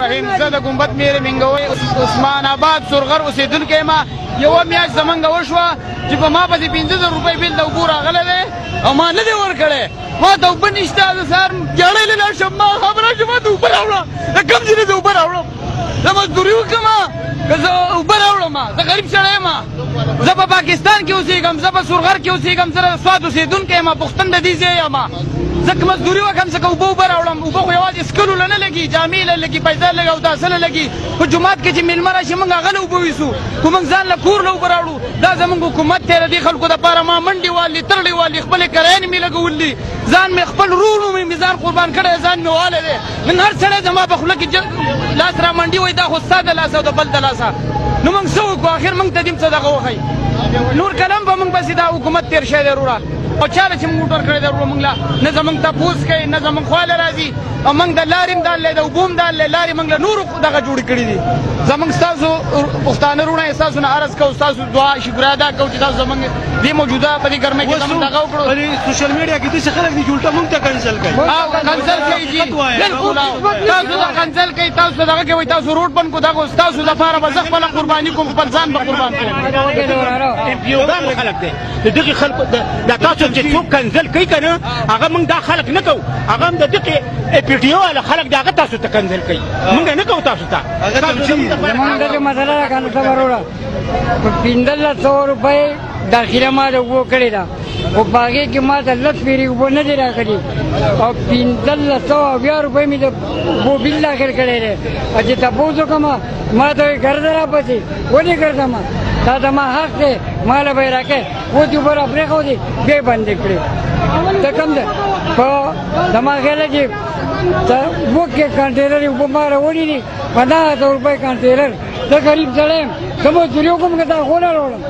رحیم زه د ګمبد میر منګوي عثمان آباد سرغر اوسېدونکی ما یوه میاشت زمونږ وشوه چې په ما پسې 50,000 روپۍ بیل د اوبو راغلی دی او ما نه دی ورکړی ما ته اوبه نشته زه سهار جړی لاړ شم ما خبره چې ما ته اوبه راوړه د کوم ځای نه زه اوبه راوړم زه مزدوري وکړم که زه اوبه راوړم زه غریب سړی یم زه په پاکستان کې اوسېږم زه په سرغر کې اوسېږم زه د سوات اوسېدونکی یم پښتون د دې ځای یم زه که مزدوري وکړم څه که اوبه راوړم اوبه خو یوازې څښلو له نه لګي جامې له لګي پیسې لګي او داسې له لګي په جومات کې چې مېلمه راشي موږ هغه له اوبه ویسو خو موږ ځان له کور له اوبه راوړو دا زموږ حکومت دی د دې خلکو دپاره ما منډې والي ترړې والي خپلې کرایانې مې لګولي ځان مې خپل ورور مې ځان قربان کړی ځان مې والی دی نن هر سړی زما په خوله کې لاس را منډي وایي دا خو ستا د لاسه او د بل د لاسه نو موږ څه وکړو آخر موږ ته دې څه دغه وښایي نور کلم به موږ پسې دا حکومت تېر شوی دی وروره او چاله چې موږ موټر کړی دی وروره موږ له نه زموږ تپوس کوي نه زموږ خواله راځي او موږ د لارې هم دال دی د اوبو هم دال دی لارې موږ له نورو دغه جوړې کړي دي زموږ ستاسو پښتانه وروڼه ستاسو نه عرض کوو ستاسو دعا شکر ادا کوو چې تاسو زموږ دې موجوده په دې ګرمۍ کې زموږ دغه وکړو په سوشل میډیا کې داسې خلک دي چې الټا موږ ته کنسل کوي کنسل کوي جي بالکل تاسو دا کنسل کوي تاسو دغه کوي تاسو روډ بند کو دغه تاسو لپاره به زه خپله قرباني کوم خپل ځان به قربان کوم یو خلک دی د دغې خلکو دا تاسو چې څوک کنسل کوي که نه هغه موږ دا خلک نه کوو هغه هم د دغې پی ټي او والا خلک د هغه تاسو ته کنسل کوي موږ نه کوو تاسو ته زمونږ دغه مسله ده که نه څه وروړه په 1500 روپۍ داخله ما د اوبو کړې ده خو په هغې کې ما ته لس پیرې اوبه نه دي راکړي او 1520 روپۍ مې د اوبو بل داخل کړی دی او چې تپوس وکړم ما ته وایي ګرځه راپسې ولې ګرځم دا د ما حق دی ما له به یې راکړی اوس دې اوبه را پرېښودې بیا یې بندې کړې ته کوم دی په زما خیاله چې اوبو کې کنټینر اوبه ما راوړي دي 15,000 روپۍ کنټینر زه غریب سړی یم زه مزدوري وکړم که دا خو نه راوړم